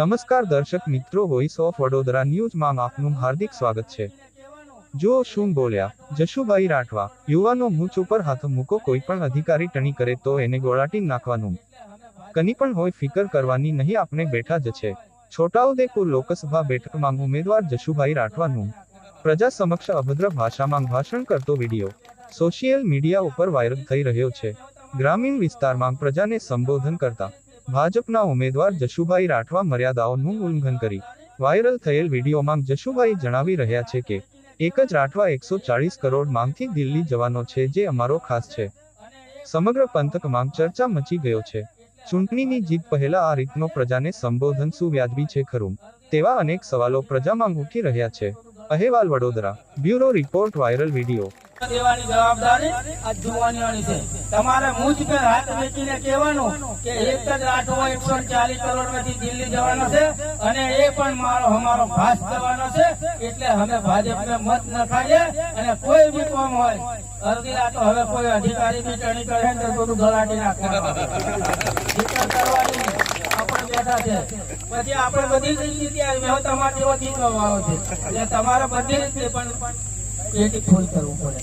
નમસ્કાર દર્શક મિત્રો, વોઇસ ઓફ વડોદરા ન્યૂઝમાં આપનું હાર્દિક સ્વાગત છે। જો શું બોલ્યા જશુભાઈ રાઠવા, યુવાનો મૂછ ઉપર હાથ મૂકો, કોઈ પણ અધિકારી ટણી કરે તો એને ગોળાટી નાખવાનું, કની પણ હોય ફિકર કરવાની નહીં, આપણે બેઠા જ છે। છોટાઉદેપુર લોકસભા બેઠકમાં ઉમેદવાર જશુભાઈ રાઠવાનું પ્રજા સમક્ષ અભદ્ર ભાષામાં ભાષણ કરતો વિડીયો સોશિયલ મીડિયા ઉપર વાયરલ થઈ રહ્યો છે। ગ્રામીણ વિસ્તારમાં પ્રજાને સંબોધન કરતા ભાજપના ઉમેદવાર જશુભાઈ રાઠવા મર્યાદાઓનું ઉલ્લંઘન કરી વાયરલ થયેલ વિડીયોમાં જશુભાઈ જણાવી રહ્યા છે કે એક જ રાઠવા 140 કરોડ માંગથી દિલ્હી જવાનો છે, જે અમારો ખાસ છે। સમગ્ર પંથકમાં ચર્ચા મચી ગયો છે। ચૂંટણીની જીત પહેલા આ રીતનો પ્રજાને સંબોધન શું વ્યાજબી છે ખરું, તેવા અનેક સવાલો પ્રજામાં ઉઠી રહ્યા છે। અહેવાલ Vadodara bureau report viral video દેવાની જવાબદારી આ જુવાનીઓની છે। તમારે મૂછ પર હાથ વેચીને કહેવાનું કે એક જ રાઠવો 140 કરોડ માંથી દિલ્હી જવાનો છે અને એ પણ અમારો ભાસ થવાનો છે, એટલે અમે ભાજપને મત ન ખાઈએ। અને કોઈ બી કોમ હોય અરજી આ તો હવે કોઈ અધિકારી બી ટણી કરે તો બધું ગલાટી નાખવાનું કરવાની આપણે બેઠા છે। પછી આપણે બધી રીતે મેં તમારી જેવો દીકરો વાવો છે, એટલે તમારે બધી રીતે પણ પેટી ફૂલ કરવું પડે।